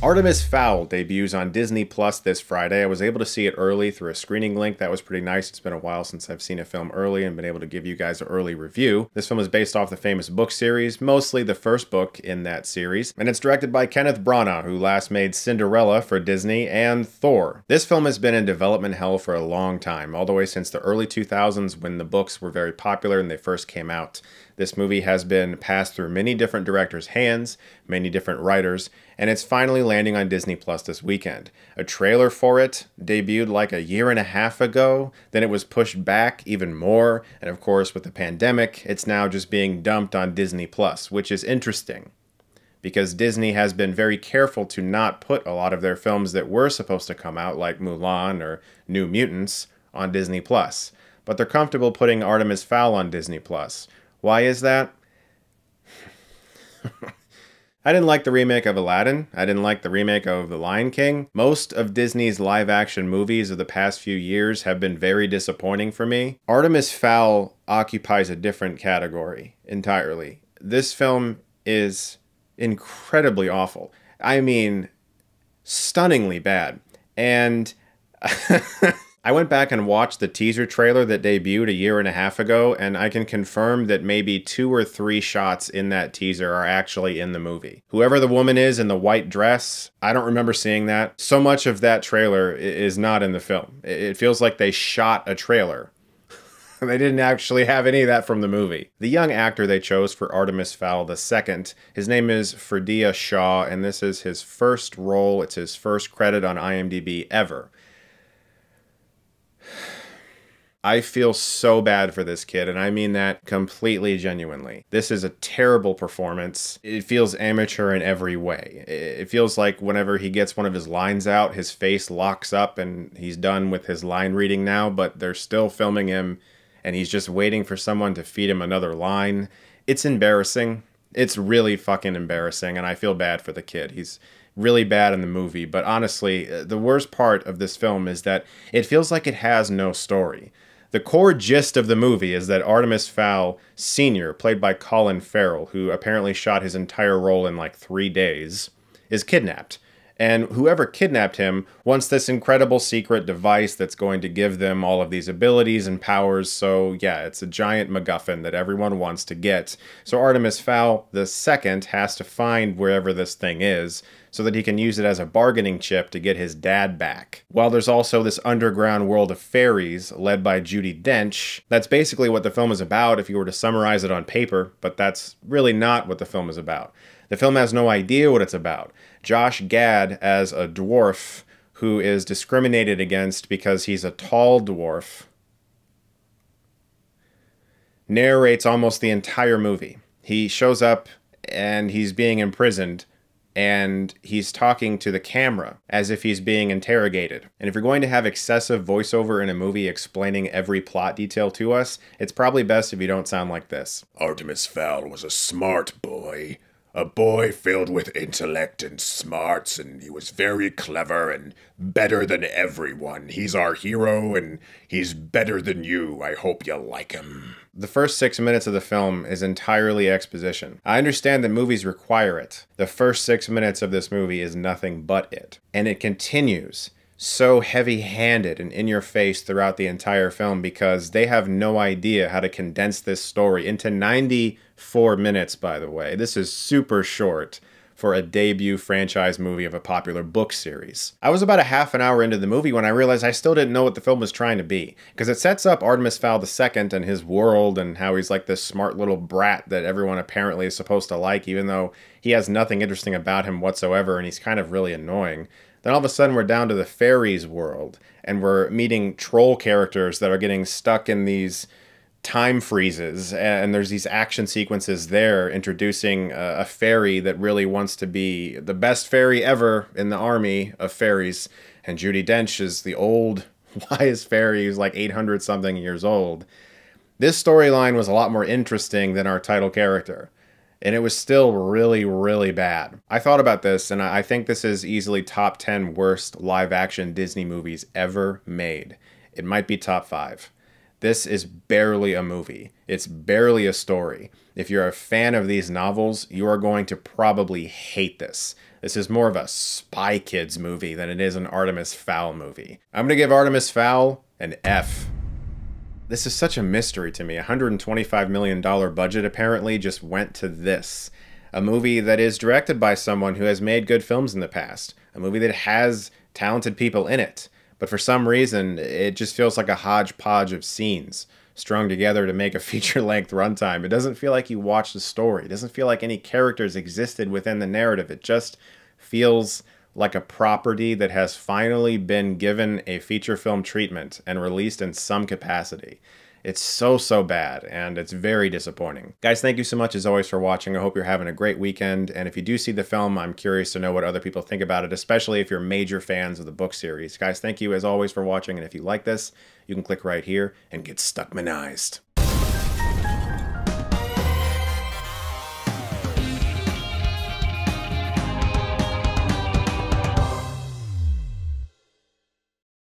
Artemis Fowl debuts on Disney Plus this Friday. I was able to see it early through a screening link. That was pretty nice. It's been a while since I've seen a film early and been able to give you guys an early review. This film is based off the famous book series, mostly the first book in that series, and it's directed by Kenneth Branagh, who last made Cinderella for Disney and Thor. This film has been in development hell for a long time, all the way since the early 2000s when the books were very popular and they first came out. This movie has been passed through many different directors' hands, many different writers, and it's finally landing on Disney Plus this weekend. A trailer for it debuted like a year and a half ago, then it was pushed back even more, and of course with the pandemic, it's now just being dumped on Disney Plus, which is interesting, because Disney has been very careful to not put a lot of their films that were supposed to come out, like Mulan or New Mutants, on Disney Plus. But they're comfortable putting Artemis Fowl on Disney Plus. Why is that? I didn't like the remake of Aladdin. I didn't like the remake of The Lion King. Most of Disney's live-action movies of the past few years have been very disappointing for me. Artemis Fowl occupies a different category entirely. This film is incredibly awful. I mean, stunningly bad. And I went back and watched the teaser trailer that debuted a year and a half ago, and I can confirm that maybe 2 or 3 shots in that teaser are actually in the movie. Whoever the woman is in the white dress, I don't remember seeing that. So much of that trailer is not in the film. It feels like they shot a trailer. They didn't actually have any of that from the movie. The young actor they chose for Artemis Fowl II, his name is Ferdia Shaw, and this is his first role. It's his first credit on IMDb ever. I feel so bad for this kid, and I mean that completely genuinely. This is a terrible performance. It feels amateur in every way. It feels like whenever he gets one of his lines out, his face locks up and he's done with his line reading now, but they're still filming him and he's just waiting for someone to feed him another line. It's embarrassing. It's really fucking embarrassing, and I feel bad for the kid. He's really bad in the movie, but honestly, the worst part of this film is that it feels like it has no story. The core gist of the movie is that Artemis Fowl Sr., played by Colin Farrell, who apparently shot his entire role in like 3 days, is kidnapped. And whoever kidnapped him wants this incredible secret device that's going to give them all of these abilities and powers. So yeah, it's a giant MacGuffin that everyone wants to get. So Artemis Fowl II has to find wherever this thing is so that he can use it as a bargaining chip to get his dad back. While there's also this underground world of fairies led by Judi Dench. That's basically what the film is about if you were to summarize it on paper, but that's really not what the film is about. The film has no idea what it's about. Josh Gad as a dwarf who is discriminated against because he's a tall dwarf narrates almost the entire movie. He shows up and he's being imprisoned and he's talking to the camera as if he's being interrogated. And if you're going to have excessive voiceover in a movie explaining every plot detail to us, it's probably best if you don't sound like this. Artemis Fowl was a smart boy. A boy filled with intellect and smarts, and he was very clever and better than everyone. He's our hero, and he's better than you. I hope you like him. The first 6 minutes of the film is entirely exposition. I understand that movies require it. The first 6 minutes of this movie is nothing but it. And it continues so heavy-handed and in your face throughout the entire film because they have no idea how to condense this story into 94 minutes, by the way. This is super short for a debut franchise movie of a popular book series. I was about a half an hour into the movie when I realized I still didn't know what the film was trying to be, because it sets up Artemis Fowl II and his world and how he's like this smart little brat that everyone apparently is supposed to like, even though he has nothing interesting about him whatsoever and he's kind of really annoying. Then all of a sudden we're down to the Fairies world, and we're meeting troll characters that are getting stuck in these time freezes, and there's these action sequences there introducing a fairy that really wants to be the best fairy ever in the army of fairies, and Judi Dench is the old, wise fairy who's like 800 something years old. This storyline was a lot more interesting than our title character. And it was still really, really bad. I thought about this, and I think this is easily top 10 worst live-action Disney movies ever made. It might be top 5. This is barely a movie. It's barely a story. If you're a fan of these novels, you are going to probably hate this. This is more of a Spy Kids movie than it is an Artemis Fowl movie. I'm going to give Artemis Fowl an F. This is such a mystery to me. $125 million budget apparently just went to this. A movie that is directed by someone who has made good films in the past. A movie that has talented people in it. But for some reason, it just feels like a hodgepodge of scenes strung together to make a feature-length runtime. It doesn't feel like you watched the story. It doesn't feel like any characters existed within the narrative. It just feels like a property that has finally been given a feature film treatment and released in some capacity. It's so bad, and it's very disappointing. Guys, thank you so much as always for watching. I hope you're having a great weekend, and if you do see the film, I'm curious to know what other people think about it, especially if you're major fans of the book series. Guys, thank you as always for watching, and if you like this, you can click right here and get Stuckmanized.